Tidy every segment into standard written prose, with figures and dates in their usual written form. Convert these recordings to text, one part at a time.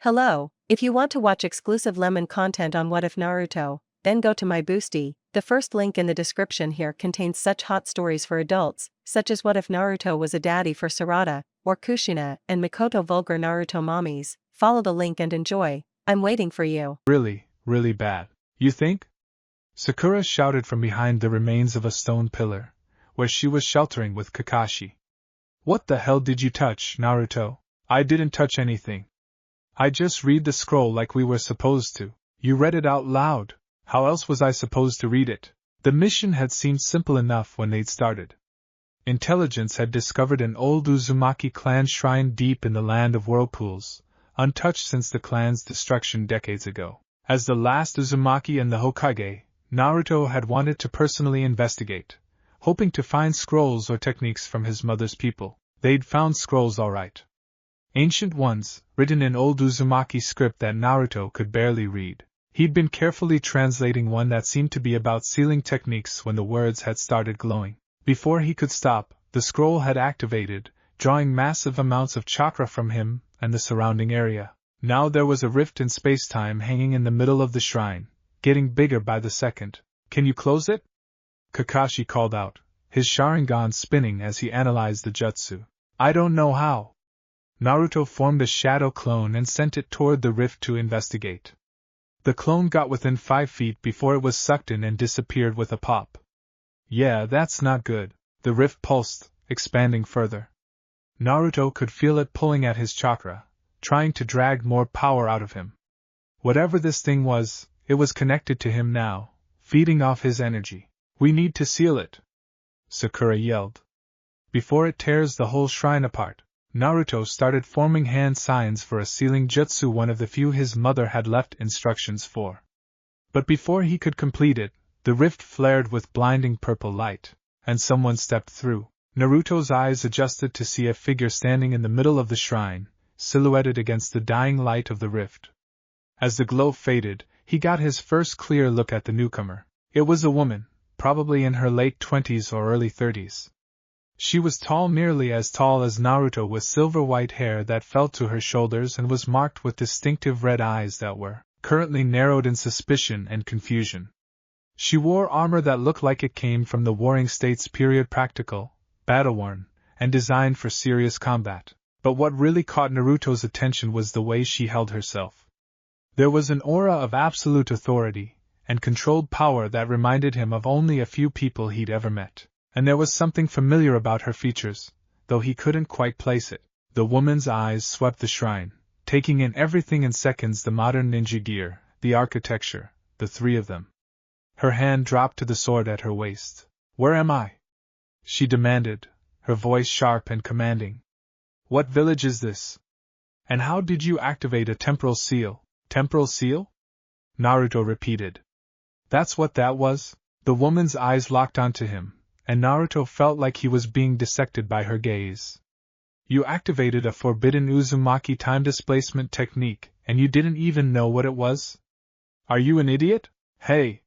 Hello, if you want to watch exclusive lemon content on What If Naruto, then go to my Boosty. The first link in the description here contains such hot stories for adults, such as what if Naruto was a daddy for Sarada, or Kushina and Mikoto vulgar Naruto mommies. Follow the link and enjoy. I'm waiting for you. Really, really bad. You think? Sakura shouted from behind the remains of a stone pillar, where she was sheltering with Kakashi. What the hell did you touch, Naruto? I didn't touch anything. I just read the scroll like we were supposed to. You read it out loud. How else was I supposed to read it? The mission had seemed simple enough when they'd started. Intelligence had discovered an old Uzumaki clan shrine deep in the land of whirlpools, untouched since the clan's destruction decades ago. As the last Uzumaki and the Hokage, Naruto had wanted to personally investigate, hoping to find scrolls or techniques from his mother's people. They'd found scrolls all right. Ancient ones, written in old Uzumaki script that Naruto could barely read. He'd been carefully translating one that seemed to be about sealing techniques when the words had started glowing. Before he could stop, the scroll had activated, drawing massive amounts of chakra from him and the surrounding area. Now there was a rift in space-time hanging in the middle of the shrine, getting bigger by the second. Can you close it? Kakashi called out, his Sharingan spinning as he analyzed the jutsu. I don't know how. Naruto formed a shadow clone and sent it toward the rift to investigate. The clone got within 5 feet before it was sucked in and disappeared with a pop. Yeah, that's not good. The rift pulsed, expanding further. Naruto could feel it pulling at his chakra, trying to drag more power out of him. Whatever this thing was, it was connected to him now, feeding off his energy. We need to seal it, Sakura yelled. Before it tears the whole shrine apart. Naruto started forming hand signs for a sealing jutsu, one of the few his mother had left instructions for. But before he could complete it, the rift flared with blinding purple light, and someone stepped through. Naruto's eyes adjusted to see a figure standing in the middle of the shrine, silhouetted against the dying light of the rift. As the glow faded, he got his first clear look at the newcomer. It was a woman, probably in her late 20s or early 30s. She was tall, nearly as tall as Naruto, with silver-white hair that fell to her shoulders and was marked with distinctive red eyes that were currently narrowed in suspicion and confusion. She wore armor that looked like it came from the Warring States period, practical, battle-worn, and designed for serious combat. But what really caught Naruto's attention was the way she held herself. There was an aura of absolute authority and controlled power that reminded him of only a few people he'd ever met. And there was something familiar about her features, though he couldn't quite place it. The woman's eyes swept the shrine, taking in everything in seconds: the modern ninja gear, the architecture, the three of them. Her hand dropped to the sword at her waist. Where am I? She demanded, her voice sharp and commanding. What village is this? And how did you activate a temporal seal? Temporal seal? Naruto repeated. That's what that was? The woman's eyes locked onto him, and Naruto felt like he was being dissected by her gaze. You activated a forbidden Uzumaki time displacement technique, and you didn't even know what it was? Are you an idiot? Hey!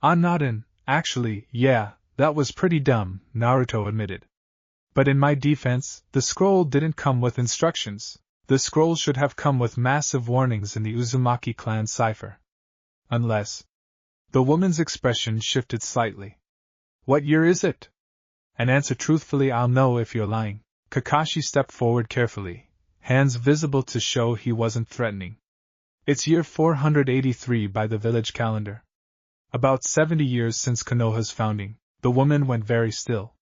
I'm not actually, yeah, that was pretty dumb, Naruto admitted. But in my defense, the scroll didn't come with instructions. The scroll should have come with massive warnings in the Uzumaki clan cipher. Unless... The woman's expression shifted slightly. What year is it? And answer truthfully, I'll know if you're lying. Kakashi stepped forward carefully, hands visible to show he wasn't threatening. It's year 483 by the village calendar. About 70 years since Konoha's founding. The woman went very still.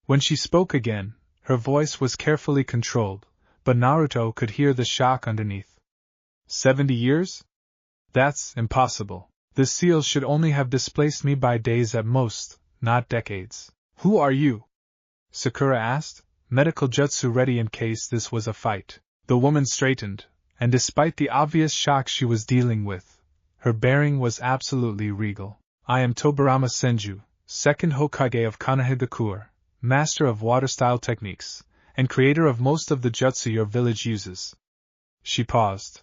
When she spoke again, her voice was carefully controlled, but Naruto could hear the shock underneath. 70 years? That's impossible. The seal should only have displaced me by days at most, not decades. Who are you? Sakura asked, medical jutsu ready in case this was a fight. The woman straightened, and despite the obvious shock she was dealing with, her bearing was absolutely regal. I am Tobirama Senju, second Hokage of Konohagakure, master of water-style techniques, and creator of most of the jutsu your village uses. She paused.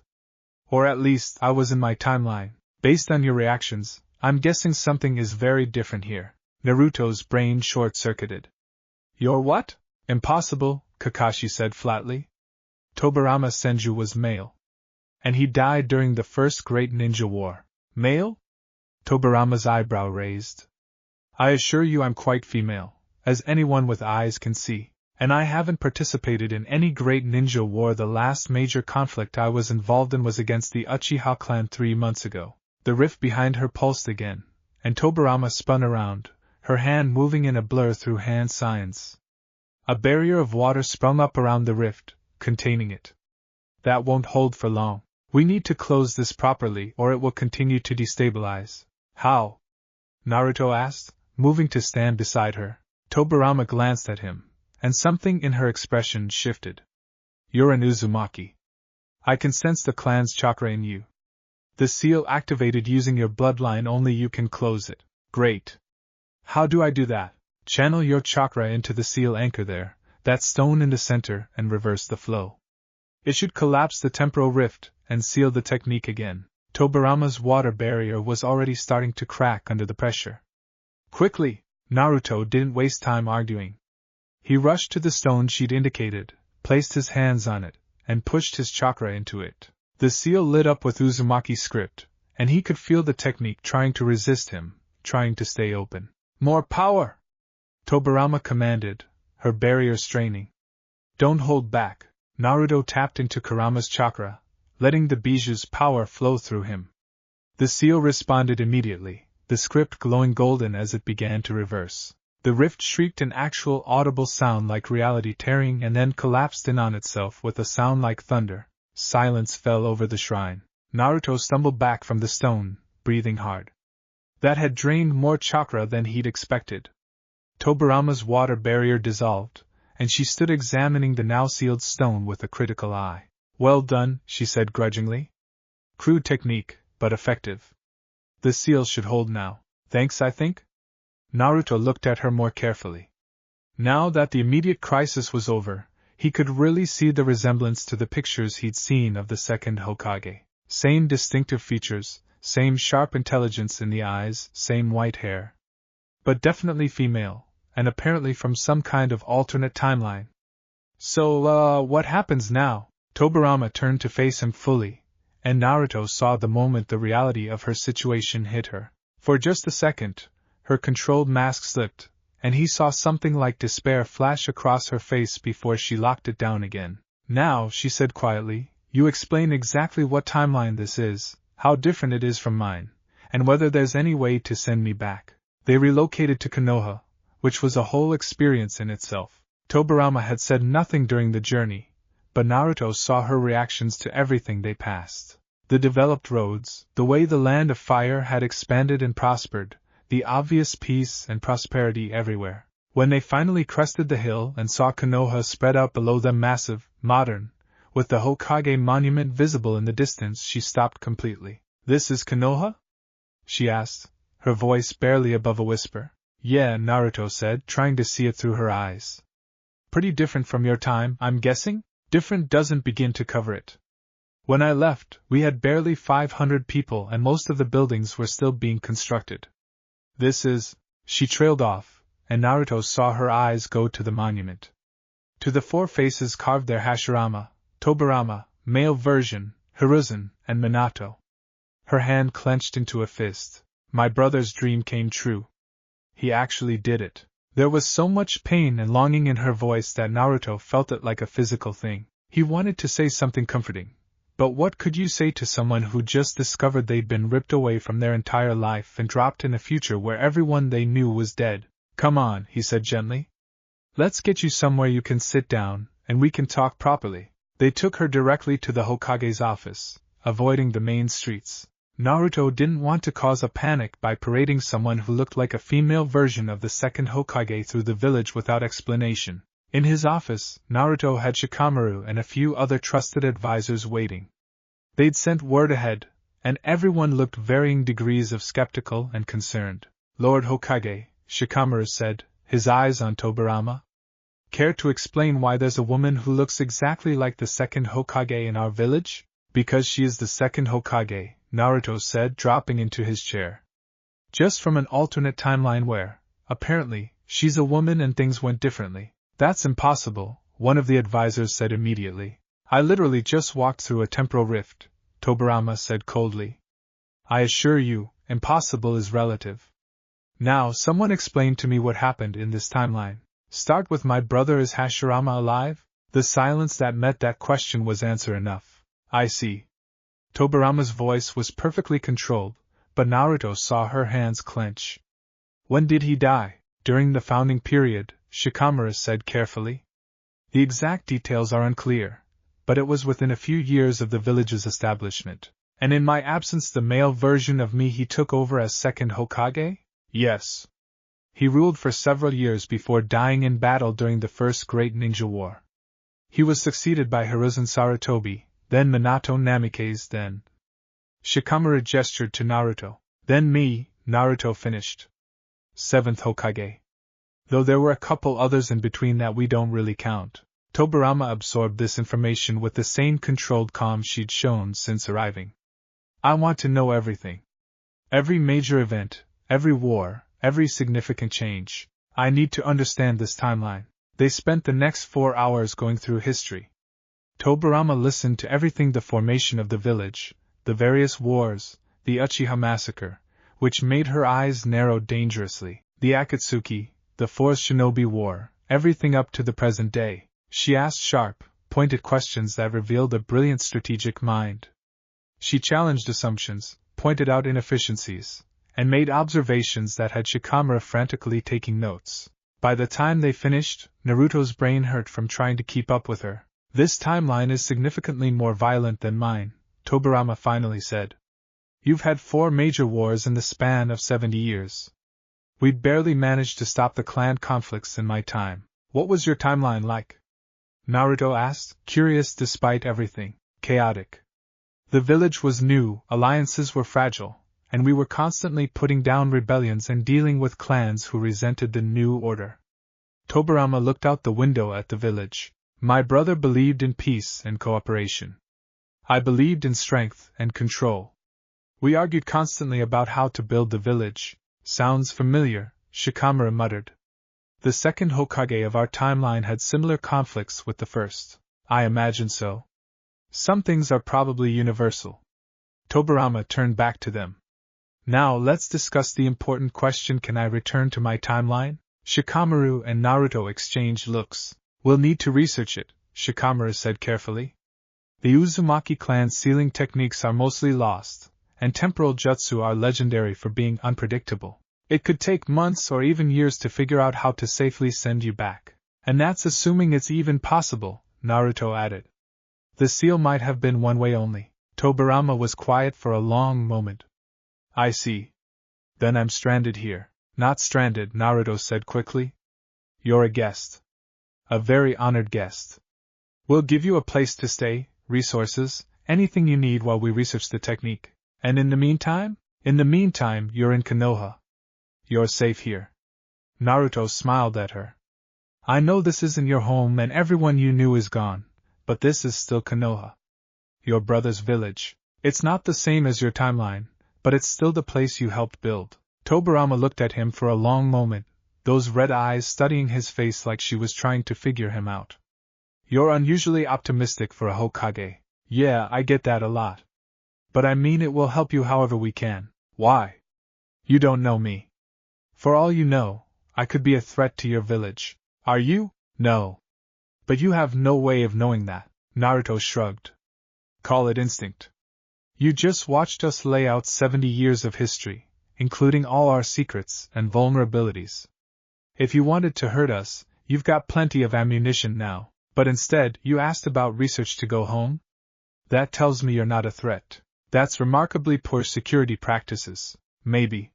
Or at least, I was in my timeline. Based on your reactions, I'm guessing something is very different here. Naruto's brain short-circuited. You're what? Impossible, Kakashi said flatly. Tobirama Senju was male. and he died during the first Great Ninja War. Male? Tobirama's eyebrow raised. I assure you I'm quite female, as anyone with eyes can see, and I haven't participated in any Great Ninja War. The last major conflict I was involved in was against the Uchiha clan 3 months ago. The rift behind her pulsed again, and Tobirama spun around, her hand moving in a blur through hand signs. A barrier of water sprung up around the rift, containing it. That won't hold for long. We need to close this properly or it will continue to destabilize. How? Naruto asked, moving to stand beside her. Tobirama glanced at him, and something in her expression shifted. You're an Uzumaki. I can sense the clan's chakra in you. The seal activated using your bloodline, only you can close it. Great. How do I do that? Channel your chakra into the seal anchor there, that stone in the center, and reverse the flow. It should collapse the temporal rift and seal the technique again. Tobirama's water barrier was already starting to crack under the pressure. Quickly, Naruto didn't waste time arguing. He rushed to the stone she'd indicated, placed his hands on it, and pushed his chakra into it. The seal lit up with Uzumaki script, and he could feel the technique trying to resist him, trying to stay open. More power! Tobirama commanded, her barrier straining. Don't hold back. Naruto tapped into Kurama's chakra, letting the Biju's power flow through him. The seal responded immediately, the script glowing golden as it began to reverse. The rift shrieked an actual audible sound like reality tearing and then collapsed in on itself with a sound like thunder. Silence fell over the shrine. Naruto stumbled back from the stone, breathing hard. That had drained more chakra than he'd expected. Tobirama's water barrier dissolved, and she stood examining the now sealed stone with a critical eye. Well done, she said grudgingly. Crude technique, but effective. The seal should hold now. Thanks, I think? Naruto looked at her more carefully. Now that the immediate crisis was over, he could really see the resemblance to the pictures he'd seen of the second Hokage. Same distinctive features, same sharp intelligence in the eyes, same white hair. But definitely female, and apparently from some kind of alternate timeline. So, what happens now? Tobirama turned to face him fully, and Naruto saw the moment the reality of her situation hit her. For just a second, her controlled mask slipped, and he saw something like despair flash across her face before she locked it down again. Now, she said quietly, you explain exactly what timeline this is, how different it is from mine, and whether there's any way to send me back. They relocated to Konoha, which was a whole experience in itself. Tobirama had said nothing during the journey, but Naruto saw her reactions to everything they passed. The developed roads, the way the land of fire had expanded and prospered, the obvious peace and prosperity everywhere. When they finally crested the hill and saw Konoha spread out below them, massive, modern, with the Hokage monument visible in the distance, she stopped completely. This is Konoha? She asked, her voice barely above a whisper. Yeah, Naruto said, trying to see it through her eyes. Pretty different from your time, I'm guessing? Different doesn't begin to cover it. When I left, we had barely 500 people and most of the buildings were still being constructed. This is... She trailed off, and Naruto saw her eyes go to the monument. To the 4 faces carved there: Hashirama, Tobirama, male version, Hiruzen, and Minato. Her hand clenched into a fist. My brother's dream came true. He actually did it. There was so much pain and longing in her voice that Naruto felt it like a physical thing. He wanted to say something comforting. But what could you say to someone who just discovered they'd been ripped away from their entire life and dropped in a future where everyone they knew was dead? Come on, he said gently. Let's get you somewhere you can sit down, and we can talk properly. They took her directly to the Hokage's office, avoiding the main streets. Naruto didn't want to cause a panic by parading someone who looked like a female version of the second Hokage through the village without explanation. In his office, Naruto had Shikamaru and a few other trusted advisors waiting. They'd sent word ahead, and everyone looked varying degrees of skeptical and concerned. Lord Hokage, Shikamaru said, his eyes on Tobirama. Care to explain why there's a woman who looks exactly like the second Hokage in our village? Because she is the second Hokage, Naruto said, dropping into his chair. Just from an alternate timeline where, apparently, she's a woman and things went differently. That's impossible, one of the advisors said immediately. I literally just walked through a temporal rift, Tobirama said coldly. I assure you, impossible is relative. Now, someone explain to me what happened in this timeline. Start with my brother, is Hashirama alive? The silence that met that question was answer enough. I see. Tobirama's voice was perfectly controlled, but Naruto saw her hands clench. When did he die? During the founding period, Shikamaru said carefully. The exact details are unclear, but it was within a few years of the village's establishment. And in my absence, the male version of me he took over as second Hokage? Yes. He ruled for several years before dying in battle during the First Great Ninja War. He was succeeded by Hiruzen Sarutobi, then Minato Namikaze, then. Shikamaru gestured to Naruto. Then me, Naruto finished. Seventh Hokage. Though there were a couple others in between that we don't really count. Tobirama absorbed this information with the same controlled calm she'd shown since arriving. I want to know everything. Every major event, every war, every significant change. I need to understand this timeline. They spent the next 4 hours going through history. Tobirama listened to everything: the formation of the village, the various wars, the Uchiha massacre, which made her eyes narrow dangerously, the Akatsuki, the Forest Shinobi War, everything up to the present day. She asked sharp, pointed questions that revealed a brilliant strategic mind. She challenged assumptions, pointed out inefficiencies, and made observations that had Shikamaru frantically taking notes. By the time they finished, Naruto's brain hurt from trying to keep up with her. This timeline is significantly more violent than mine, Tobirama finally said. You've had 4 major wars in the span of 70 years. We'd barely managed to stop the clan conflicts in my time. What was your timeline like? Naruto asked, curious despite everything. Chaotic. The village was new, alliances were fragile, and we were constantly putting down rebellions and dealing with clans who resented the new order. Tobirama looked out the window at the village. My brother believed in peace and cooperation. I believed in strength and control. We argued constantly about how to build the village. Sounds familiar, Shikamaru muttered. The second Hokage of our timeline had similar conflicts with the first. I imagine so. Some things are probably universal. Tobirama turned back to them. Now let's discuss the important question: can I return to my timeline? Shikamaru and Naruto exchanged looks. We'll need to research it, Shikamaru said carefully. The Uzumaki clan's sealing techniques are mostly lost, and temporal jutsu are legendary for being unpredictable. It could take months or even years to figure out how to safely send you back. And that's assuming it's even possible, Naruto added. The seal might have been one way only. Tobirama was quiet for a long moment. I see. Then I'm stranded here. Not stranded, Naruto said quickly. You're a guest. A very honored guest. We'll give you a place to stay, resources, anything you need while we research the technique. And in the meantime? In the meantime, you're in Konoha. You're safe here. Naruto smiled at her. I know this isn't your home and everyone you knew is gone, but this is still Konoha. Your brother's village. It's not the same as your timeline, but it's still the place you helped build. Tobirama looked at him for a long moment, those red eyes studying his face like she was trying to figure him out. You're unusually optimistic for a Hokage. Yeah, I get that a lot. But I mean it will help you however we can. Why? You don't know me. For all you know, I could be a threat to your village. Are you? No. But you have no way of knowing that. Naruto shrugged. Call it instinct. You just watched us lay out 70 years of history, including all our secrets and vulnerabilities. If you wanted to hurt us, you've got plenty of ammunition now, but instead you asked about research to go home? That tells me you're not a threat. That's remarkably poor security practices, maybe.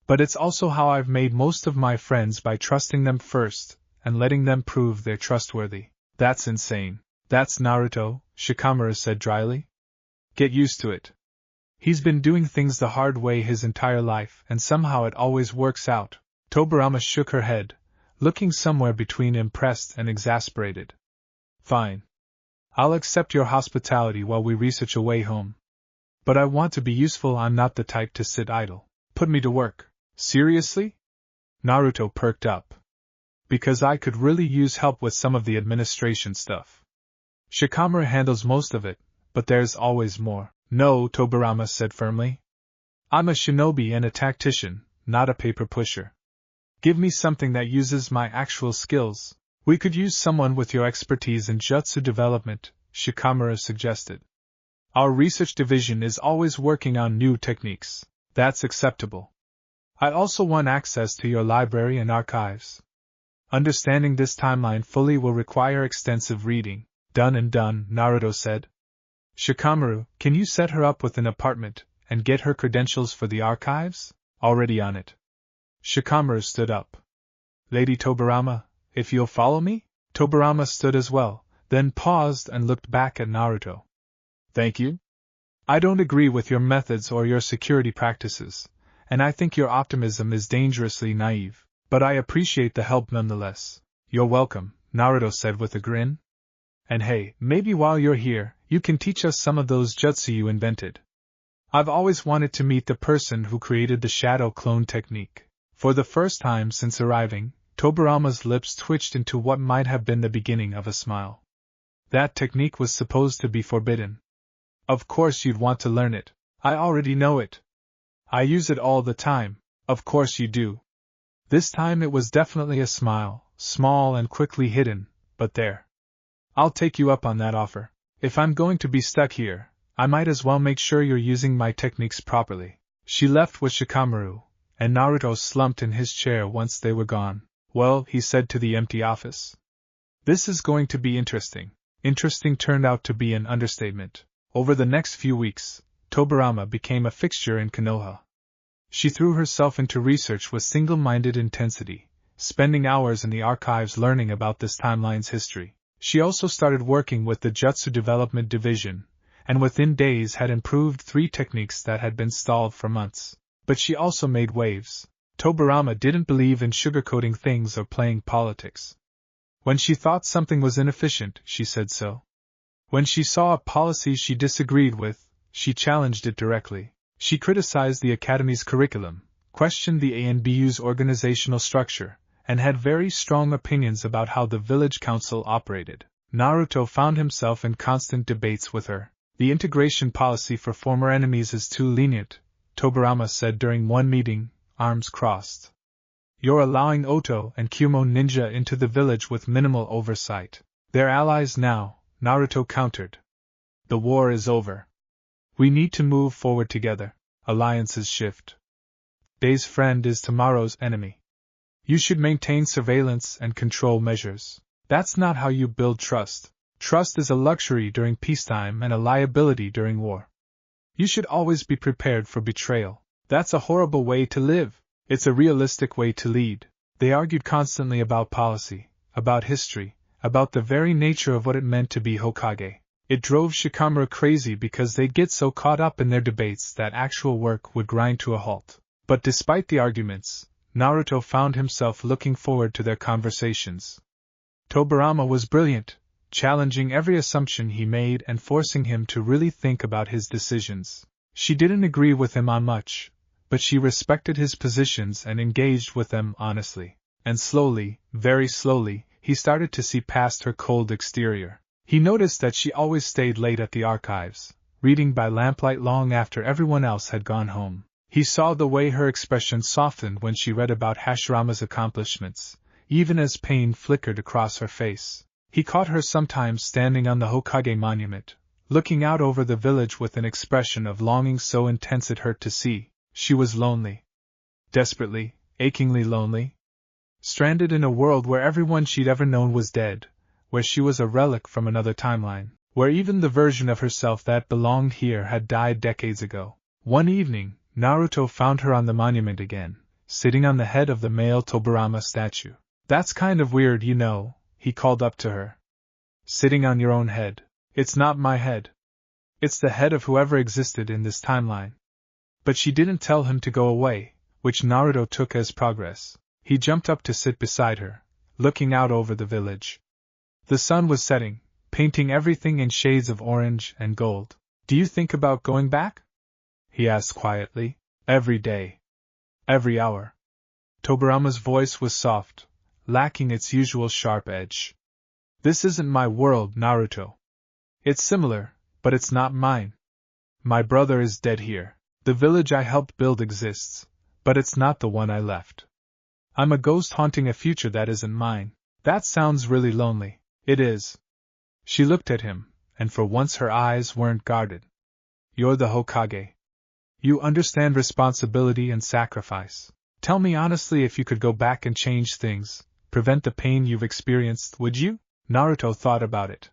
But it's also how I've made most of my friends, by trusting them first, and letting them prove they're trustworthy. That's insane. That's Naruto, Shikamaru said dryly. Get used to it. He's been doing things the hard way his entire life, and somehow it always works out. Tobirama shook her head, looking somewhere between impressed and exasperated. Fine. I'll accept your hospitality while we research a way home. But I want to be useful. I'm not the type to sit idle. Put me to work. Seriously? Naruto perked up. Because I could really use help with some of the administration stuff. Shikamaru handles most of it, but there's always more. No, Tobirama said firmly. I'm a shinobi and a tactician, not a paper pusher. Give me something that uses my actual skills. We could use someone with your expertise in jutsu development, Shikamaru suggested. Our research division is always working on new techniques. That's acceptable. I also want access to your library and archives. Understanding this timeline fully will require extensive reading. Done and done, Naruto said. Shikamaru, can you set her up with an apartment, and get her credentials for the archives? Already on it. Shikamaru stood up. Lady Tobirama, if you'll follow me? Tobirama stood as well, then paused and looked back at Naruto. Thank you. I don't agree with your methods or your security practices, and I think your optimism is dangerously naive, but I appreciate the help nonetheless. You're welcome, Naruto said with a grin. And hey, maybe while you're here, you can teach us some of those jutsu you invented. I've always wanted to meet the person who created the shadow clone technique. For the first time since arriving, Tobirama's lips twitched into what might have been the beginning of a smile. That technique was supposed to be forbidden. Of course you'd want to learn it. I already know it. I use it all the time. Of course you do. This time it was definitely a smile, small and quickly hidden, but there. I'll take you up on that offer. If I'm going to be stuck here, I might as well make sure you're using my techniques properly. She left with Shikamaru, and Naruto slumped in his chair once they were gone. Well, he said to the empty office. This is going to be interesting. Interesting turned out to be an understatement. Over the next few weeks, Tobirama became a fixture in Konoha. She threw herself into research with single-minded intensity, spending hours in the archives learning about this timeline's history. She also started working with the Jutsu Development Division, and within days had improved 3 techniques that had been stalled for months. But she also made waves. Tobirama didn't believe in sugarcoating things or playing politics. When she thought something was inefficient, she said so. When she saw a policy she disagreed with, she challenged it directly. She criticized the Academy's curriculum, questioned the ANBU's organizational structure, and had very strong opinions about how the village council operated. Naruto found himself in constant debates with her. The integration policy for former enemies is too lenient, Tobirama said during one meeting, arms crossed. You're allowing Oto and Kyumo ninja into the village with minimal oversight. They're allies now, Naruto countered. The war is over. We need to move forward together. Alliances shift. Today's friend is tomorrow's enemy. You should maintain surveillance and control measures. That's not how you build trust. Trust is a luxury during peacetime and a liability during war. You should always be prepared for betrayal. That's a horrible way to live. It's a realistic way to lead. They argued constantly about policy, about history, about the very nature of what it meant to be Hokage. It drove Shikamaru crazy because they'd get so caught up in their debates that actual work would grind to a halt. But despite the arguments, Naruto found himself looking forward to their conversations. Tobirama was brilliant, challenging every assumption he made and forcing him to really think about his decisions. She didn't agree with him on much, but she respected his positions and engaged with them honestly. And slowly, very slowly, he started to see past her cold exterior. He noticed that she always stayed late at the archives, reading by lamplight long after everyone else had gone home. He saw the way her expression softened when she read about Hashirama's accomplishments, even as pain flickered across her face. He caught her sometimes standing on the Hokage monument, looking out over the village with an expression of longing so intense it hurt to see. She was lonely. Desperately, achingly lonely. Stranded in a world where everyone she'd ever known was dead, where she was a relic from another timeline, where even the version of herself that belonged here had died decades ago. One evening, Naruto found her on the monument again, sitting on the head of the male Tobirama statue. That's kind of weird, you know, he called up to her. Sitting on your own head. It's not my head. It's the head of whoever existed in this timeline. But she didn't tell him to go away, which Naruto took as progress. He jumped up to sit beside her, looking out over the village. The sun was setting, painting everything in shades of orange and gold. Do you think about going back? He asked quietly. Every day. Every hour. Tobirama's voice was soft, lacking its usual sharp edge. This isn't my world, Naruto. It's similar, but it's not mine. My brother is dead here. The village I helped build exists, but it's not the one I left. I'm a ghost haunting a future that isn't mine. That sounds really lonely. It is. She looked at him, and for once her eyes weren't guarded. You're the Hokage. You understand responsibility and sacrifice. Tell me honestly, if you could go back and change things, prevent the pain you've experienced, would you? Naruto thought about it.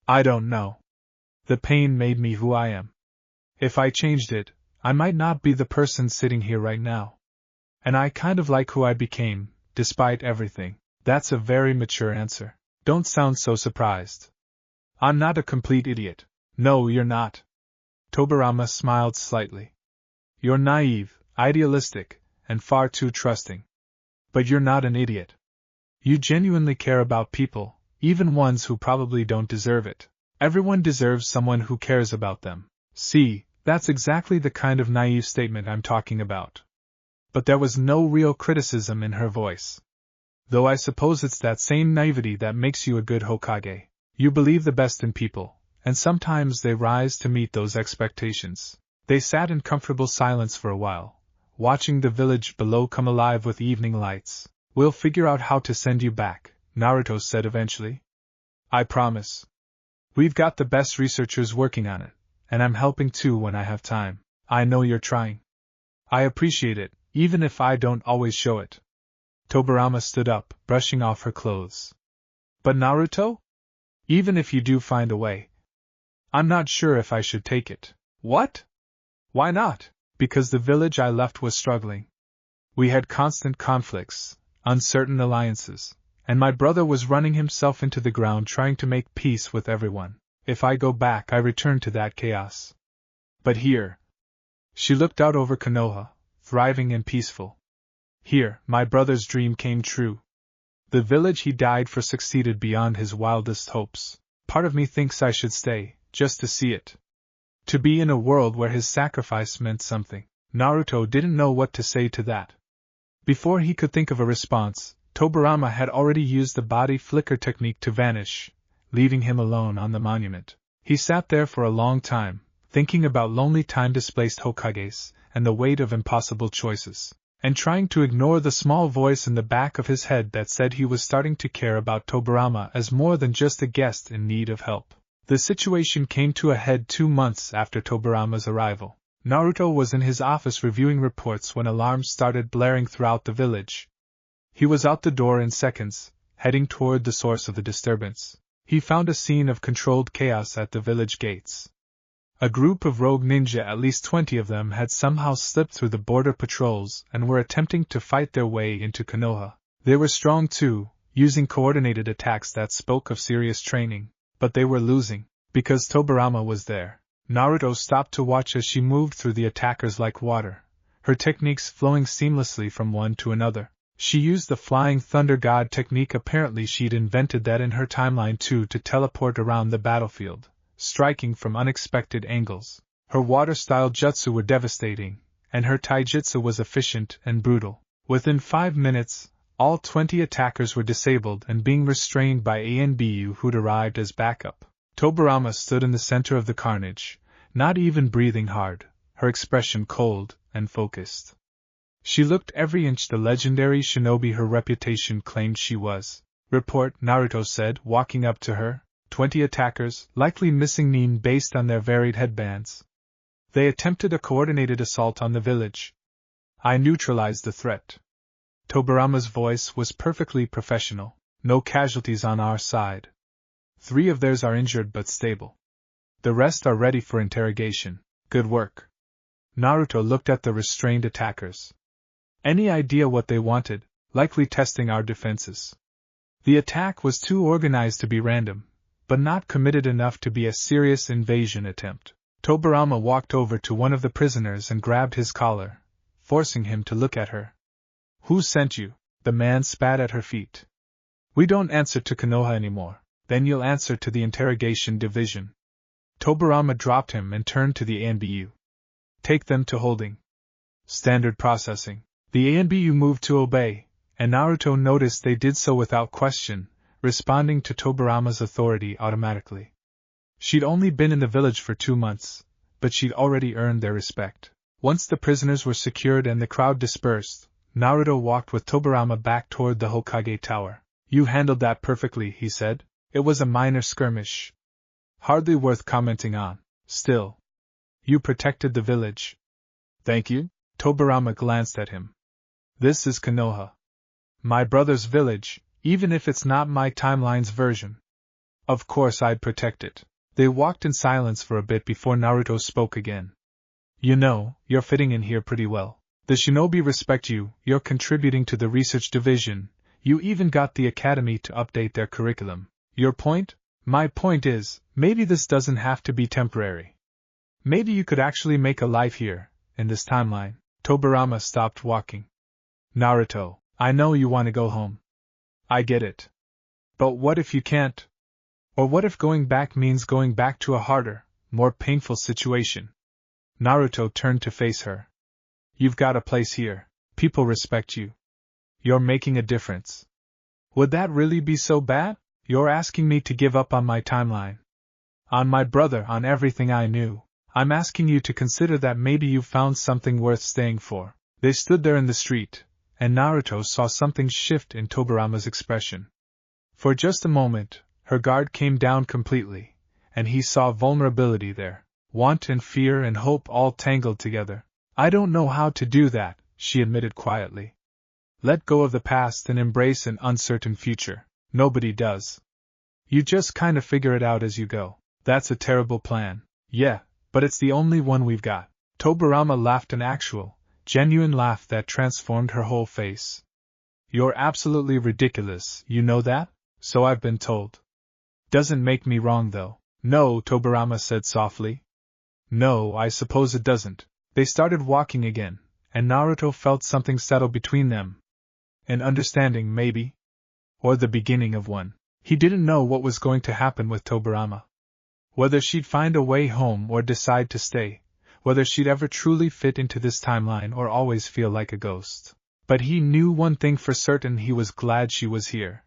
I don't know. The pain made me who I am. If I changed it, I might not be the person sitting here right now. And I kind of like who I became, despite everything. That's a very mature answer. Don't sound so surprised. I'm not a complete idiot. No, you're not. Tobirama smiled slightly. You're naive, idealistic, and far too trusting. But you're not an idiot. You genuinely care about people, even ones who probably don't deserve it. Everyone deserves someone who cares about them. See, that's exactly the kind of naive statement I'm talking about. But there was no real criticism in her voice. Though I suppose it's that same naivety that makes you a good Hokage. You believe the best in people, and sometimes they rise to meet those expectations. They sat in comfortable silence for a while, watching the village below come alive with evening lights. We'll figure out how to send you back, Naruto said eventually. I promise. We've got the best researchers working on it, and I'm helping too when I have time. I know you're trying. I appreciate it, even if I don't always show it. Tobirama stood up, brushing off her clothes. But Naruto? Even if you do find a way, I'm not sure if I should take it. What? Why not? Because the village I left was struggling. We had constant conflicts, uncertain alliances, and my brother was running himself into the ground trying to make peace with everyone. If I go back, I return to that chaos. But here. She looked out over Konoha, thriving and peaceful. Here, my brother's dream came true. The village he died for succeeded beyond his wildest hopes. Part of me thinks I should stay, just to see it. To be in a world where his sacrifice meant something. Naruto didn't know what to say to that. Before he could think of a response, Tobirama had already used the body flicker technique to vanish, leaving him alone on the monument. He sat there for a long time, thinking about lonely time-displaced Hokages, and the weight of impossible choices, and trying to ignore the small voice in the back of his head that said he was starting to care about Tobirama as more than just a guest in need of help. The situation came to a head 2 months after Tobirama's arrival. Naruto was in his office reviewing reports when alarms started blaring throughout the village. He was out the door in seconds, heading toward the source of the disturbance. He found a scene of controlled chaos at the village gates. A group of rogue ninja, at least 20 of them, had somehow slipped through the border patrols and were attempting to fight their way into Konoha. They were strong too, using coordinated attacks that spoke of serious training, but they were losing, because Tobirama was there. Naruto stopped to watch as she moved through the attackers like water, her techniques flowing seamlessly from one to another. She used the Flying Thunder God technique. Apparently she'd invented that in her timeline too, to teleport around the battlefield, striking from unexpected angles. Her water-style jutsu were devastating, and her taijutsu was efficient and brutal. Within 5 minutes, all 20 attackers were disabled and being restrained by ANBU, who'd arrived as backup. Tobirama stood in the center of the carnage, not even breathing hard, her expression cold and focused. She looked every inch the legendary shinobi her reputation claimed she was. Report, Naruto said, walking up to her. 20 attackers, likely missing Nin based on their varied headbands. They attempted a coordinated assault on the village. I neutralized the threat. Tobirama's voice was perfectly professional. No casualties on our side. 3 of theirs are injured but stable. The rest are ready for interrogation. Good work. Naruto looked at the restrained attackers. Any idea what they wanted? Likely testing our defenses. The attack was too organized to be random, but not committed enough to be a serious invasion attempt. Tobirama walked over to one of the prisoners and grabbed his collar, forcing him to look at her. Who sent you? The man spat at her feet. We don't answer to Konoha anymore. Then you'll answer to the interrogation division. Tobirama dropped him and turned to the ANBU. Take them to holding. Standard processing. The ANBU moved to obey, and Naruto noticed they did so without question, responding to Tobirama's authority automatically. She'd only been in the village for 2 months, but she'd already earned their respect. Once the prisoners were secured and the crowd dispersed, Naruto walked with Tobirama back toward the Hokage Tower. "You handled that perfectly," he said. "It was a minor skirmish. Hardly worth commenting on. Still, you protected the village." "Thank you." Tobirama glanced at him. "This is Konoha. My brother's village, even if it's not my timeline's version. Of course I'd protect it." They walked in silence for a bit before Naruto spoke again. "You know, you're fitting in here pretty well. The shinobi respect you, you're contributing to the research division, you even got the academy to update their curriculum. Your point? My point is, maybe this doesn't have to be temporary. Maybe you could actually make a life here, in this timeline." Tobirama stopped walking. "Naruto, I know you want to go home. I get it. But what if you can't? Or what if going back means going back to a harder, more painful situation?" Naruto turned to face her. "You've got a place here. People respect you. You're making a difference. Would that really be so bad? You're asking me to give up on my timeline. On my brother, on everything I knew. I'm asking you to consider that maybe you've found something worth staying for." They stood there in the street, and Naruto saw something shift in Tobirama's expression. For just a moment, her guard came down completely, and he saw vulnerability there, want and fear and hope all tangled together. "I don't know how to do that," she admitted quietly. "Let go of the past and embrace an uncertain future. Nobody does. You just kind of figure it out as you go." "That's a terrible plan." "Yeah, but it's the only one we've got." Tobirama laughed, an actual, genuine laugh that transformed her whole face. "You're absolutely ridiculous, you know that?" "So I've been told. Doesn't make me wrong though." "No," Tobirama said softly. "No, I suppose it doesn't." They started walking again, and Naruto felt something settle between them. An understanding, maybe? Or the beginning of one. He didn't know what was going to happen with Tobirama. Whether she'd find a way home or decide to stay, whether she'd ever truly fit into this timeline or always feel like a ghost. But he knew one thing for certain: he was glad she was here.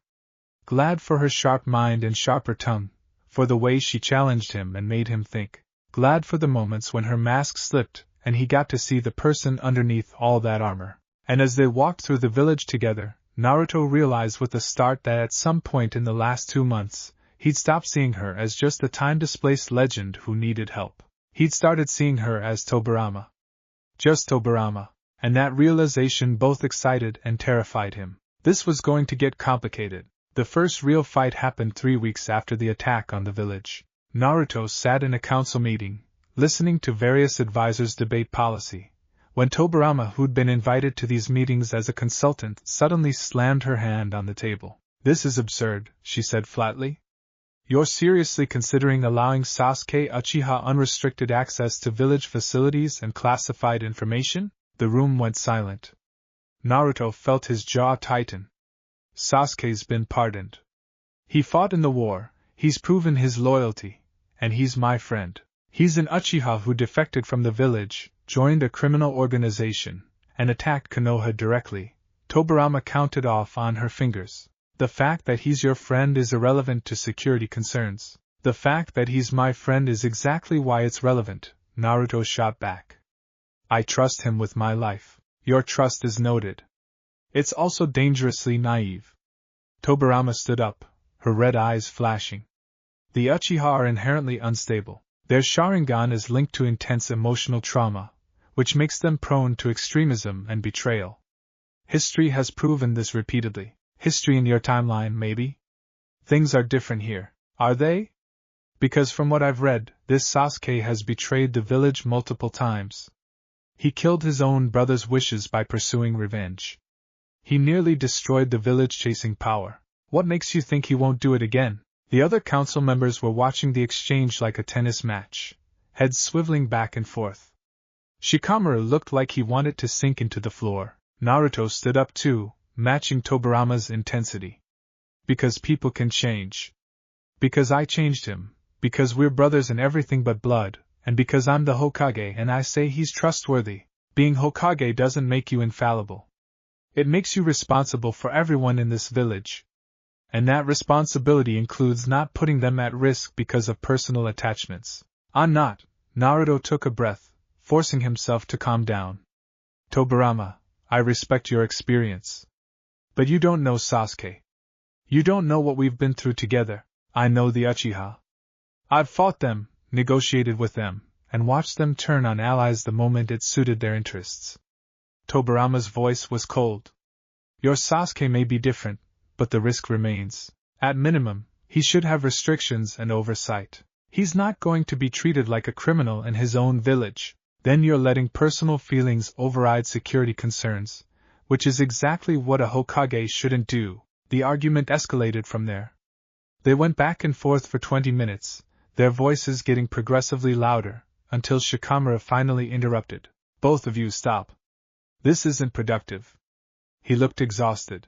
Glad for her sharp mind and sharper tongue, for the way she challenged him and made him think. Glad for the moments when her mask slipped and he got to see the person underneath all that armor. And as they walked through the village together, Naruto realized with a start that at some point in the last 2 months, he'd stopped seeing her as just a time-displaced legend who needed help. He'd started seeing her as Tobirama. Just Tobirama. And that realization both excited and terrified him. This was going to get complicated. The first real fight happened 3 weeks after the attack on the village. Naruto sat in a council meeting, listening to various advisors debate policy, when Tobirama, who'd been invited to these meetings as a consultant, suddenly slammed her hand on the table. "This is absurd," she said flatly. "You're seriously considering allowing Sasuke Uchiha unrestricted access to village facilities and classified information?" The room went silent. Naruto felt his jaw tighten. "Sasuke's been pardoned. He fought in the war, he's proven his loyalty, and he's my friend. He's an Uchiha who defected from the village, joined a criminal organization, and attacked Konoha directly." Tobirama counted off on her fingers. "The fact that he's your friend is irrelevant to security concerns." "The fact that he's my friend is exactly why it's relevant," Naruto shot back. "I trust him with my life." "Your trust is noted. It's also dangerously naive." Tobirama stood up, her red eyes flashing. "The Uchiha are inherently unstable. Their Sharingan is linked to intense emotional trauma, which makes them prone to extremism and betrayal. History has proven this repeatedly." "History in your timeline, maybe? Things are different here." "Are they? Because from what I've read, this Sasuke has betrayed the village multiple times. He killed his own brother's wishes by pursuing revenge. He nearly destroyed the village chasing power. What makes you think he won't do it again?" The other council members were watching the exchange like a tennis match, heads swiveling back and forth. Shikamaru looked like he wanted to sink into the floor. Naruto stood up too, matching Tobirama's intensity. "Because people can change. Because I changed him. Because we're brothers in everything but blood, and because I'm the Hokage and I say he's trustworthy. Being Hokage doesn't make you infallible. It makes you responsible for everyone in this village. And that responsibility includes not putting them at risk because of personal attachments." "I'm not," Naruto took a breath, forcing himself to calm down. Tobirama, I respect your experience. But you don't know Sasuke. You don't know what we've been through together. I know the Uchiha. I've fought them, negotiated with them, and watched them turn on allies the moment it suited their interests. Tobirama's voice was cold. Your Sasuke may be different, but the risk remains. At minimum, he should have restrictions and oversight. He's not going to be treated like a criminal in his own village. Then you're letting personal feelings override security concerns, which is exactly what a Hokage shouldn't do. The argument escalated from there. They went back and forth for 20 minutes, their voices getting progressively louder, until Shikamaru finally interrupted. Both of you stop. This isn't productive. He looked exhausted.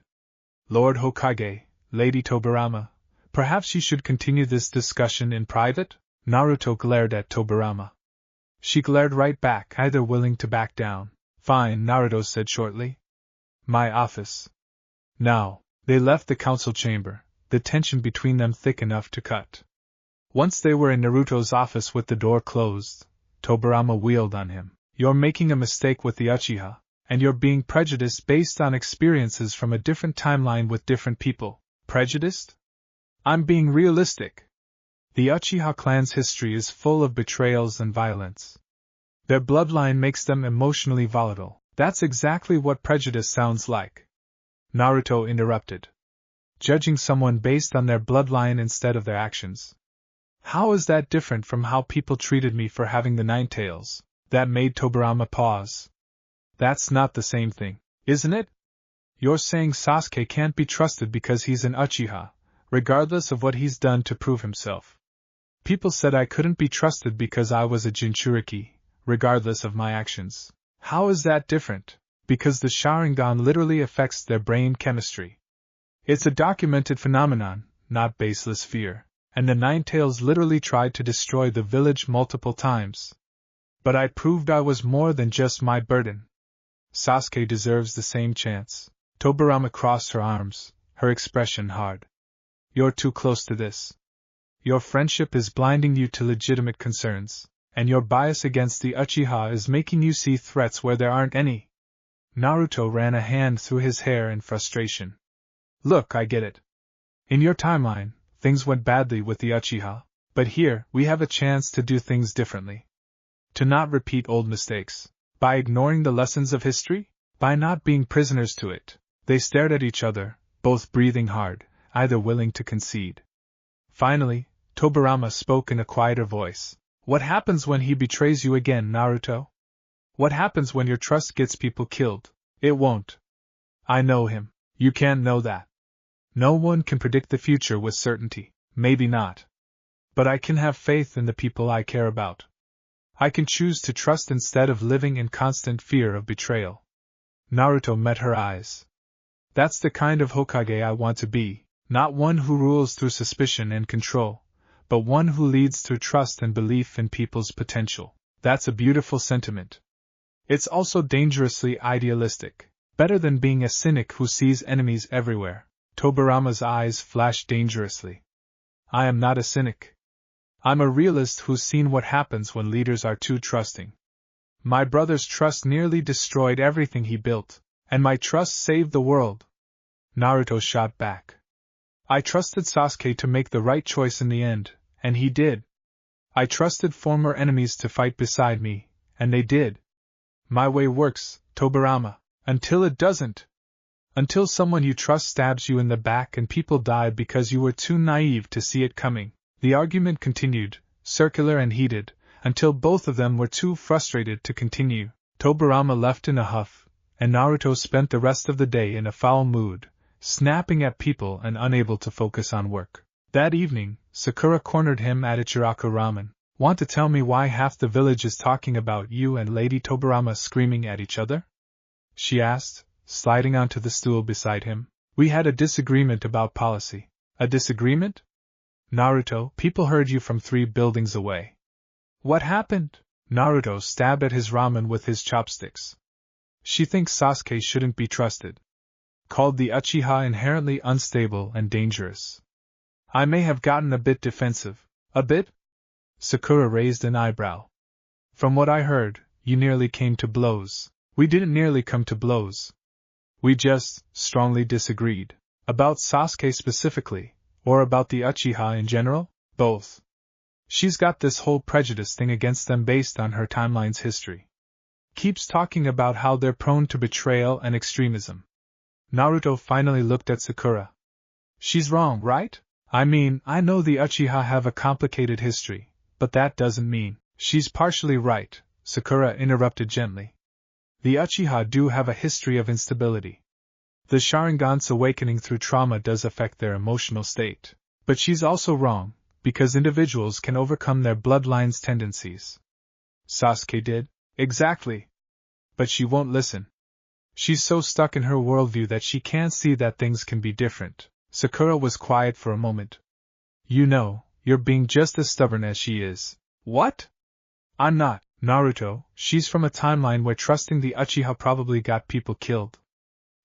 Lord Hokage, Lady Tobirama, perhaps you should continue this discussion in private? Naruto glared at Tobirama. She glared right back, either willing to back down. Fine, Naruto said shortly. My office. Now, they left the council chamber, the tension between them thick enough to cut. Once they were in Naruto's office with the door closed, Tobirama wheeled on him. You're making a mistake with the Uchiha, and you're being prejudiced based on experiences from a different timeline with different people. Prejudiced? I'm being realistic. The Uchiha clan's history is full of betrayals and violence. Their bloodline makes them emotionally volatile. That's exactly what prejudice sounds like. Naruto interrupted. Judging someone based on their bloodline instead of their actions. How is that different from how people treated me for having the 9 tails? That made Tobirama pause. That's not the same thing, isn't it? You're saying Sasuke can't be trusted because he's an Uchiha, regardless of what he's done to prove himself. People said I couldn't be trusted because I was a Jinchuriki, regardless of my actions. How is that different? Because the Sharingan literally affects their brain chemistry. It's a documented phenomenon, not baseless fear, and the 9 tails literally tried to destroy the village multiple times. But I proved I was more than just my burden. Sasuke deserves the same chance. Tobirama crossed her arms, her expression hard. You're too close to this. Your friendship is blinding you to legitimate concerns, and your bias against the Uchiha is making you see threats where there aren't any. Naruto ran a hand through his hair in frustration. Look, I get it. In your timeline, things went badly with the Uchiha, but here, we have a chance to do things differently. To not repeat old mistakes. By ignoring the lessons of history? By not being prisoners to it. They stared at each other, both breathing hard, either willing to concede. Finally, Tobirama spoke in a quieter voice. What happens when he betrays you again, Naruto? What happens when your trust gets people killed? It won't. I know him. You can't know that. No one can predict the future with certainty. Maybe not. But I can have faith in the people I care about. I can choose to trust instead of living in constant fear of betrayal. Naruto met her eyes. That's the kind of Hokage I want to be, not one who rules through suspicion and control, but one who leads through trust and belief in people's potential. That's a beautiful sentiment. It's also dangerously idealistic, better than being a cynic who sees enemies everywhere. Tobirama's eyes flashed dangerously. I am not a cynic. I'm a realist who's seen what happens when leaders are too trusting. My brother's trust nearly destroyed everything he built, and my trust saved the world. Naruto shot back. I trusted Sasuke to make the right choice in the end, and he did. I trusted former enemies to fight beside me, and they did. My way works, Tobirama, until it doesn't. Until someone you trust stabs you in the back and people die because you were too naive to see it coming. The argument continued, circular and heated, until both of them were too frustrated to continue. Tobirama left in a huff, and Naruto spent the rest of the day in a foul mood, snapping at people and unable to focus on work. That evening, Sakura cornered him at Ichiraku Ramen. Want to tell me why half the village is talking about you and Lady Tobirama screaming at each other? She asked, sliding onto the stool beside him. We had a disagreement about policy. A disagreement? Naruto, people heard you from 3 buildings away. What happened? Naruto stabbed at his ramen with his chopsticks. She thinks Sasuke shouldn't be trusted. Called the Uchiha inherently unstable and dangerous. I may have gotten a bit defensive. A bit? Sakura raised an eyebrow. From what I heard, you nearly came to blows. We didn't nearly come to blows. We just strongly disagreed. About Sasuke specifically, or about the Uchiha in general? Both. She's got this whole prejudice thing against them based on her timeline's history. Keeps talking about how they're prone to betrayal and extremism. Naruto finally looked at Sakura. She's wrong, right? I mean, I know the Uchiha have a complicated history, but that doesn't mean. She's partially right, Sakura interrupted gently. The Uchiha do have a history of instability. The Sharingan's awakening through trauma does affect their emotional state. But she's also wrong, because individuals can overcome their bloodline's tendencies. Sasuke did? Exactly. But she won't listen. She's so stuck in her worldview that she can't see that things can be different. Sakura was quiet for a moment. You know, you're being just as stubborn as she is. What? I'm not, Naruto. She's from a timeline where trusting the Uchiha probably got people killed.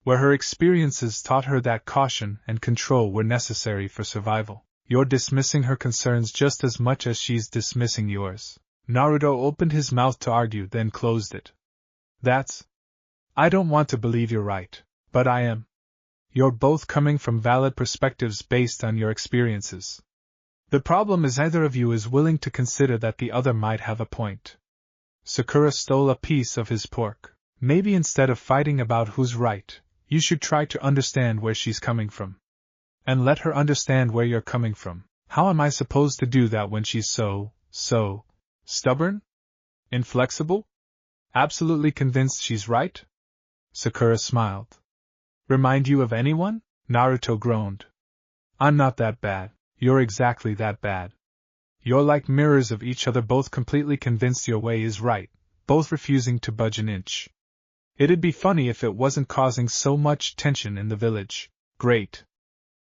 Where her experiences taught her that caution and control were necessary for survival. You're dismissing her concerns just as much as she's dismissing yours. Naruto opened his mouth to argue, then closed it. I don't want to believe you're right, but I am. You're both coming from valid perspectives based on your experiences. The problem is neither of you is willing to consider that the other might have a point. Sakura stole a piece of his pork. Maybe instead of fighting about who's right, you should try to understand where she's coming from. And let her understand where you're coming from. How am I supposed to do that when she's so stubborn? Inflexible? Absolutely convinced she's right? Sakura smiled. Remind you of anyone? Naruto groaned. I'm not that bad. You're exactly that bad. You're like mirrors of each other, both completely convinced your way is right, both refusing to budge an inch. It'd be funny if it wasn't causing so much tension in the village. Great.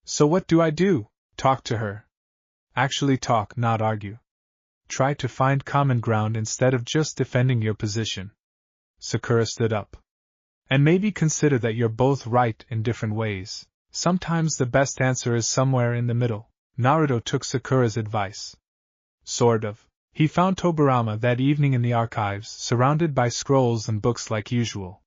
So what do I do? Talk to her. Actually talk, not argue. Try to find common ground instead of just defending your position. Sakura stood up. And maybe consider that you're both right in different ways. Sometimes the best answer is somewhere in the middle. Naruto took Sakura's advice. Sort of. He found Tobirama that evening in the archives, surrounded by scrolls and books like usual.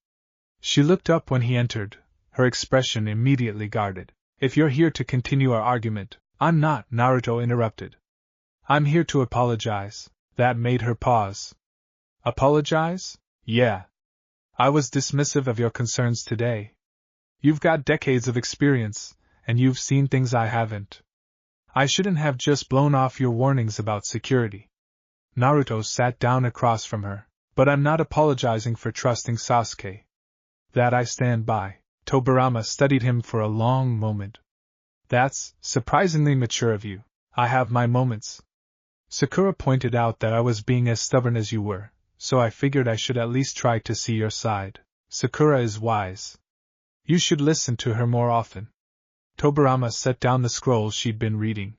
She looked up when he entered, her expression immediately guarded. If you're here to continue our argument, I'm not, Naruto interrupted. I'm here to apologize. That made her pause. Apologize? Yeah. I was dismissive of your concerns today. You've got decades of experience, and you've seen things I haven't. I shouldn't have just blown off your warnings about security. Naruto sat down across from her. But I'm not apologizing for trusting Sasuke. That I stand by. Tobirama studied him for a long moment. That's surprisingly mature of you. I have my moments. Sakura pointed out that I was being as stubborn as you were, so I figured I should at least try to see your side. Sakura is wise. You should listen to her more often. Tobirama set down the scrolls she'd been reading.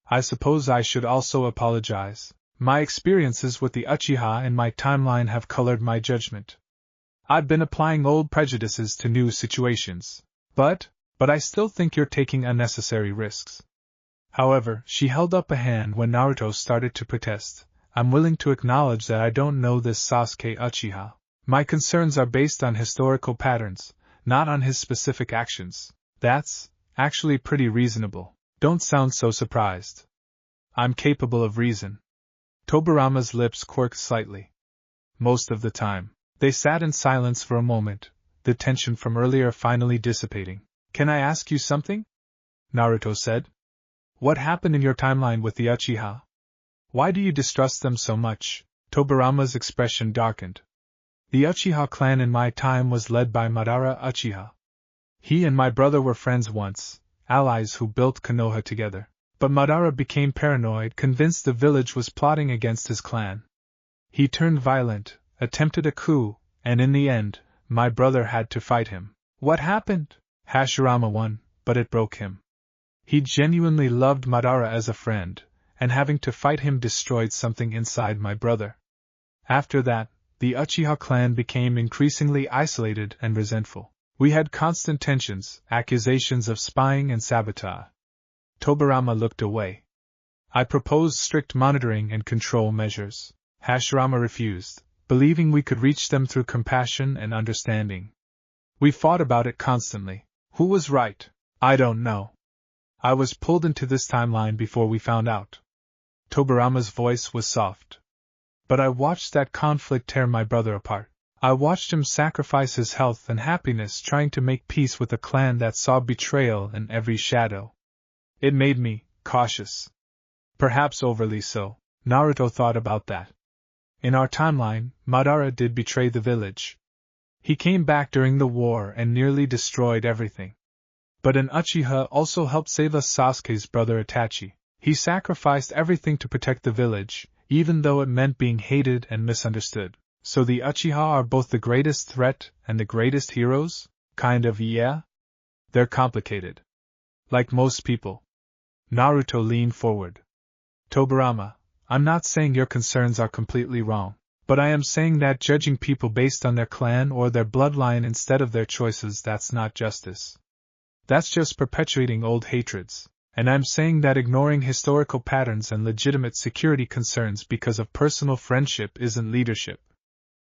I suppose I should also apologize. My experiences with the Uchiha and my timeline have colored my judgment. I've been applying old prejudices to new situations. But I still think you're taking unnecessary risks. However, she held up a hand when Naruto started to protest. I'm willing to acknowledge that I don't know this Sasuke Uchiha. My concerns are based on historical patterns, not on his specific actions. That's actually pretty reasonable. Don't sound so surprised. I'm capable of reason. Tobirama's lips quirked slightly. Most of the time. They sat in silence for a moment, the tension from earlier finally dissipating. Can I ask you something? Naruto said. What happened in your timeline with the Uchiha? Why do you distrust them so much? Tobirama's expression darkened. The Uchiha clan in my time was led by Madara Uchiha. He and my brother were friends once, allies who built Konoha together. But Madara became paranoid, convinced the village was plotting against his clan. He turned violent, attempted a coup, and in the end, my brother had to fight him. What happened? Hashirama won, but it broke him. He genuinely loved Madara as a friend, and having to fight him destroyed something inside my brother. After that, the Uchiha clan became increasingly isolated and resentful. We had constant tensions, accusations of spying and sabotage. Tobirama looked away. I proposed strict monitoring and control measures. Hashirama refused, believing we could reach them through compassion and understanding. We fought about it constantly. Who was right? I don't know. I was pulled into this timeline before we found out. Tobirama's voice was soft. But I watched that conflict tear my brother apart. I watched him sacrifice his health and happiness trying to make peace with a clan that saw betrayal in every shadow. It made me cautious. Perhaps overly so. Naruto thought about that. In our timeline, Madara did betray the village. He came back during the war and nearly destroyed everything. But an Uchiha also helped save us Sasuke's brother Itachi. He sacrificed everything to protect the village, even though it meant being hated and misunderstood. So the Uchiha are both the greatest threat and the greatest heroes? Kind of, yeah? They're complicated. Like most people. Naruto leaned forward. Tobirama, I'm not saying your concerns are completely wrong, but I am saying that judging people based on their clan or their bloodline instead of their choices, that's not justice. That's just perpetuating old hatreds. And I'm saying that ignoring historical patterns and legitimate security concerns because of personal friendship isn't leadership.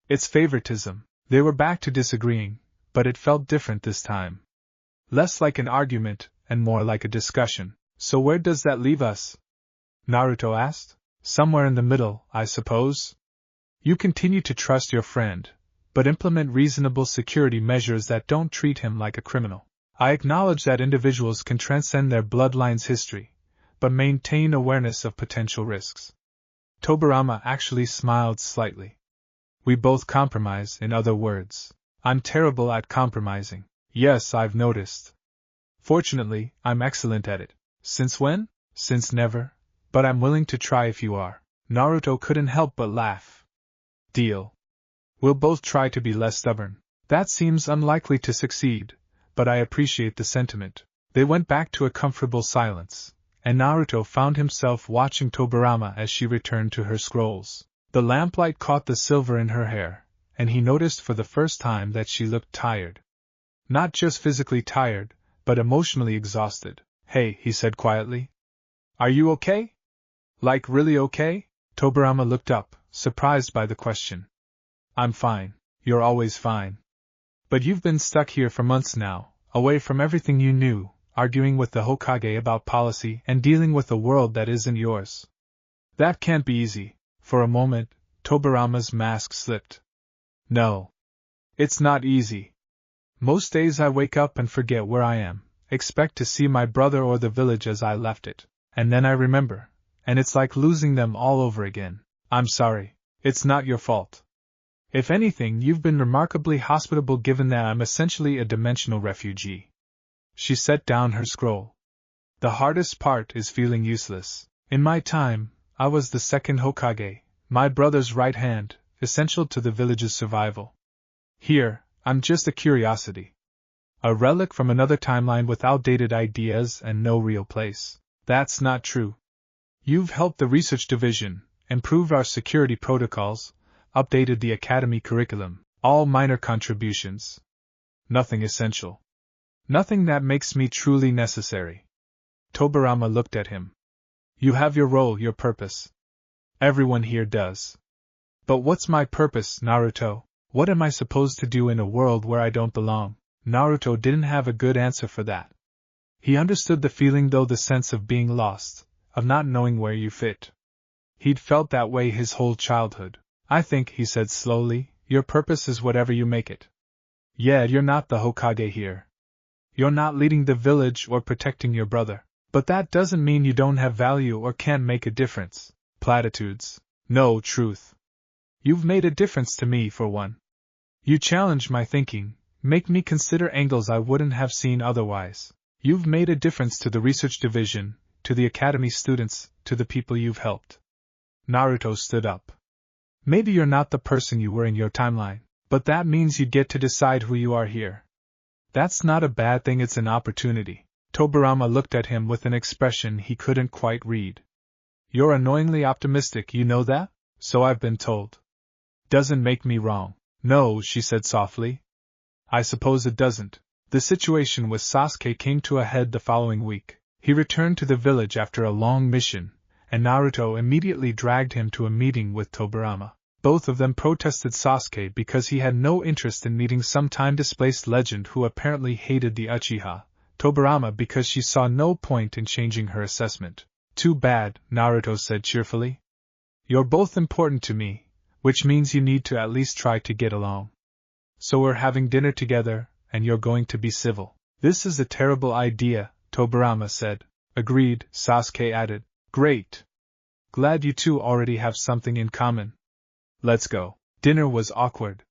It's favoritism. They were back to disagreeing, but it felt different this time. Less like an argument, and more like a discussion. So where does that leave us? Naruto asked. Somewhere in the middle, I suppose. You continue to trust your friend, but implement reasonable security measures that don't treat him like a criminal. I acknowledge that individuals can transcend their bloodline's history, but maintain awareness of potential risks. Tobirama actually smiled slightly. We both compromise, in other words. I'm terrible at compromising. Yes, I've noticed. Fortunately, I'm excellent at it. Since when? Since never. But I'm willing to try if you are. Naruto couldn't help but laugh. Deal. We'll both try to be less stubborn. That seems unlikely to succeed, but I appreciate the sentiment. They went back to a comfortable silence, and Naruto found himself watching Tobirama as she returned to her scrolls. The lamplight caught the silver in her hair, and he noticed for the first time that she looked tired. Not just physically tired, but emotionally exhausted. Hey, he said quietly. Are you okay? Like really okay? Tobirama looked up, surprised by the question. I'm fine. You're always fine. But you've been stuck here for months now, away from everything you knew, arguing with the Hokage about policy and dealing with a world that isn't yours. That can't be easy. For a moment, Tobirama's mask slipped. No. It's not easy. Most days I wake up and forget where I am, expect to see my brother or the village as I left it, and then I remember, and it's like losing them all over again. I'm sorry. It's not your fault. If anything, you've been remarkably hospitable given that I'm essentially a dimensional refugee. She set down her scroll. The hardest part is feeling useless. In my time, I was the second Hokage, my brother's right hand, essential to the village's survival. Here, I'm just a curiosity. A relic from another timeline with outdated ideas and no real place. That's not true. You've helped the research division, improved our security protocols, updated the academy curriculum, all minor contributions. Nothing essential. Nothing that makes me truly necessary. Tobirama looked at him. You have your role, your purpose. Everyone here does. But what's my purpose, Naruto? What am I supposed to do in a world where I don't belong? Naruto didn't have a good answer for that. He understood the feeling, though, the sense of being lost, of not knowing where you fit. He'd felt that way his whole childhood. I think, he said slowly, your purpose is whatever you make it. Yeah, you're not the Hokage here. You're not leading the village or protecting your brother. But that doesn't mean you don't have value or can't make a difference. Platitudes. No, truth. You've made a difference to me, for one. You challenge my thinking, make me consider angles I wouldn't have seen otherwise. You've made a difference to the research division, to the academy students, to the people you've helped. Naruto stood up. Maybe you're not the person you were in your timeline, but that means you get to decide who you are here. That's not a bad thing, it's an opportunity. Tobirama looked at him with an expression he couldn't quite read. You're annoyingly optimistic, you know that? So I've been told. Doesn't make me wrong. No, she said softly. I suppose it doesn't. The situation with Sasuke came to a head the following week. He returned to the village after a long mission, and Naruto immediately dragged him to a meeting with Tobirama. Both of them protested Sasuke because he had no interest in meeting some time-displaced legend who apparently hated the Uchiha, Tobirama because she saw no point in changing her assessment. Too bad, Naruto said cheerfully. You're both important to me, which means you need to at least try to get along. So we're having dinner together, and you're going to be civil. This is a terrible idea, Tobirama said. Agreed, Sasuke added. Great. Glad you two already have something in common. Let's go. Dinner was awkward.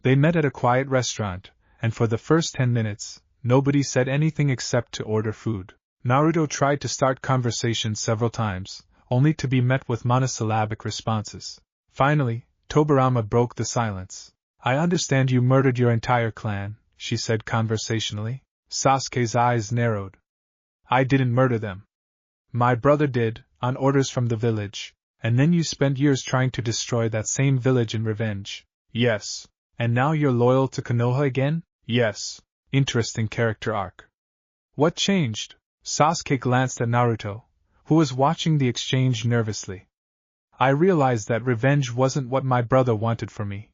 They met at a quiet restaurant, and for the first 10 minutes, nobody said anything except to order food. Naruto tried to start conversation several times, only to be met with monosyllabic responses. Finally, Tobirama broke the silence. I understand you murdered your entire clan, she said conversationally. Sasuke's eyes narrowed. I didn't murder them. My brother did, on orders from the village, and then you spent years trying to destroy that same village in revenge. Yes. And now you're loyal to Konoha again? Yes. Interesting character arc. What changed? Sasuke glanced at Naruto, who was watching the exchange nervously. I realized that revenge wasn't what my brother wanted for me.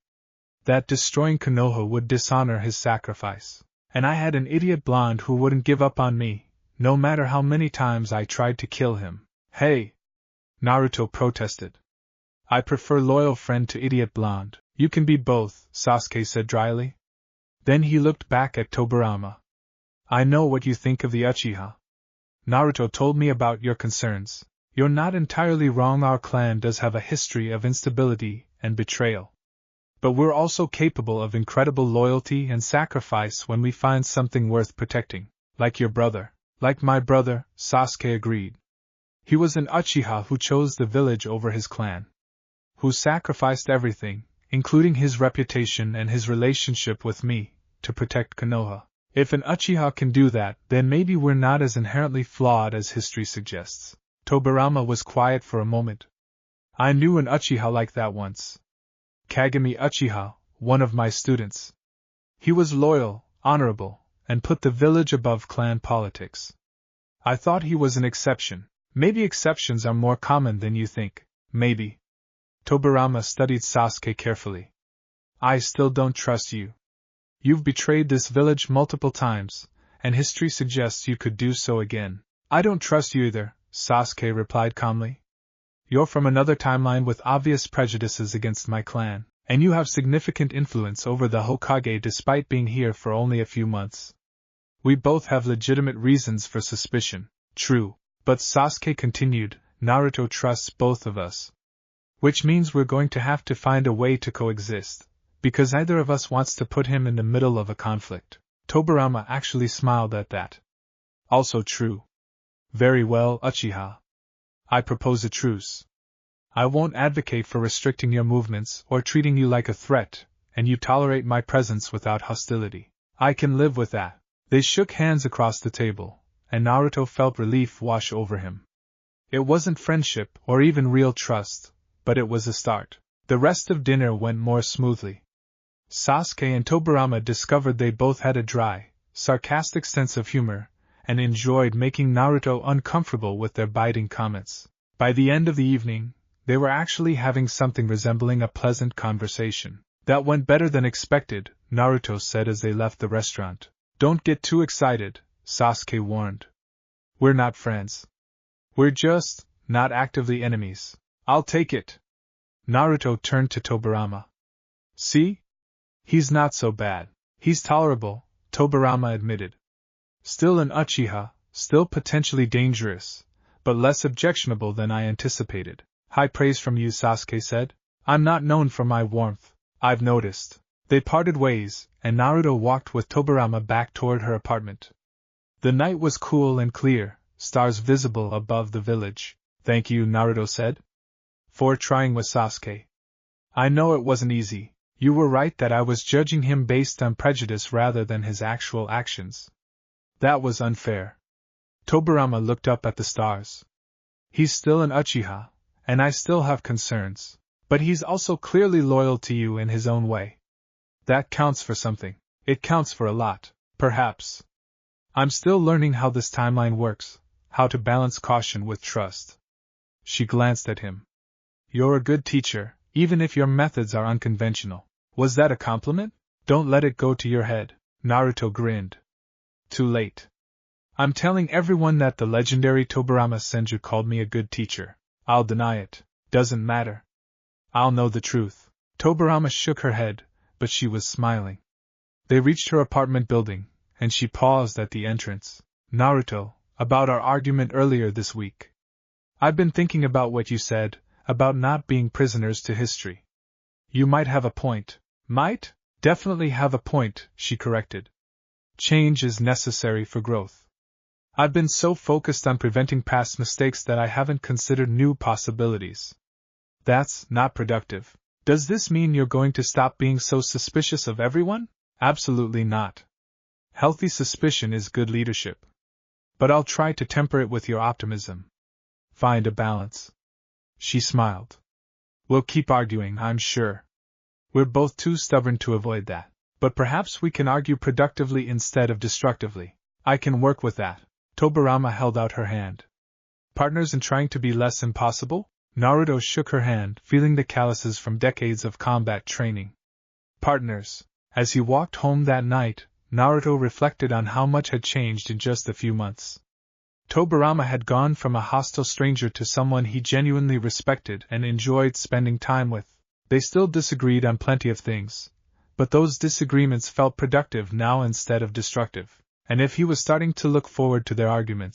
That destroying Konoha would dishonor his sacrifice. And I had an idiot blonde who wouldn't give up on me, no matter how many times I tried to kill him. Hey! Naruto protested. I prefer loyal friend to idiot blonde. You can be both, Sasuke said dryly. Then he looked back at Tobirama. I know what you think of the Uchiha. Naruto told me about your concerns. You're not entirely wrong, our clan does have a history of instability and betrayal. But we're also capable of incredible loyalty and sacrifice when we find something worth protecting. Like your brother. Like my brother, Sasuke agreed. He was an Uchiha who chose the village over his clan. Who sacrificed everything, including his reputation and his relationship with me, to protect Konoha. If an Uchiha can do that, then maybe we're not as inherently flawed as history suggests. Tobirama was quiet for a moment. I knew an Uchiha like that once. Kagami Uchiha, one of my students. He was loyal, honorable, and put the village above clan politics. I thought he was an exception. Maybe exceptions are more common than you think. Maybe. Tobirama studied Sasuke carefully. I still don't trust you. You've betrayed this village multiple times, and history suggests you could do so again. I don't trust you either, Sasuke replied calmly. You're from another timeline with obvious prejudices against my clan, and you have significant influence over the Hokage despite being here for only a few months. We both have legitimate reasons for suspicion. True, but Sasuke continued, Naruto trusts both of us. Which means we're going to have to find a way to coexist, because neither of us wants to put him in the middle of a conflict. Tobirama actually smiled at that. Also true. Very well, Uchiha. I propose a truce. I won't advocate for restricting your movements or treating you like a threat, and you tolerate my presence without hostility. I can live with that. They shook hands across the table, and Naruto felt relief wash over him. It wasn't friendship or even real trust, but it was a start. The rest of dinner went more smoothly. Sasuke and Tobirama discovered they both had a dry, sarcastic sense of humor, and enjoyed making Naruto uncomfortable with their biting comments. By the end of the evening, they were actually having something resembling a pleasant conversation. That went better than expected, Naruto said as they left the restaurant. Don't get too excited, Sasuke warned. We're not friends. We're just, not actively enemies. I'll take it. Naruto turned to Tobirama. See? He's not so bad. He's tolerable, Tobirama admitted. Still an Uchiha, still potentially dangerous, but less objectionable than I anticipated. High praise from you, Sasuke said. I'm not known for my warmth, I've noticed. They parted ways, and Naruto walked with Tobirama back toward her apartment. The night was cool and clear, stars visible above the village. Thank you, Naruto said. For trying with Sasuke. I know it wasn't easy. You were right that I was judging him based on prejudice rather than his actual actions. That was unfair. Tobirama looked up at the stars. He's still an Uchiha, and I still have concerns, but he's also clearly loyal to you in his own way. That counts for something. It counts for a lot, perhaps. I'm still learning how this timeline works, how to balance caution with trust. She glanced at him. You're a good teacher, even if your methods are unconventional. Was that a compliment? Don't let it go to your head. Naruto grinned. Too late. I'm telling everyone that the legendary Tobirama Senju called me a good teacher. I'll deny it. Doesn't matter. I'll know the truth. Tobirama shook her head, but she was smiling. They reached her apartment building, and she paused at the entrance. Naruto, about our argument earlier this week. I've been thinking about what you said, about not being prisoners to history. You might have a point. Might? Definitely have a point, she corrected. Change is necessary for growth. I've been so focused on preventing past mistakes that I haven't considered new possibilities. That's not productive. Does this mean you're going to stop being so suspicious of everyone? Absolutely not. Healthy suspicion is good leadership. But I'll try to temper it with your optimism. Find a balance. She smiled. We'll keep arguing, I'm sure. We're both too stubborn to avoid that. But perhaps we can argue productively instead of destructively. I can work with that. Tobirama held out her hand. Partners in trying to be less impossible? Naruto shook her hand, feeling the calluses from decades of combat training. Partners. As he walked home that night, Naruto reflected on how much had changed in just a few months. Tobirama had gone from a hostile stranger to someone he genuinely respected and enjoyed spending time with. They still disagreed on plenty of things, but those disagreements felt productive now instead of destructive, and if he was starting to look forward to their arguments,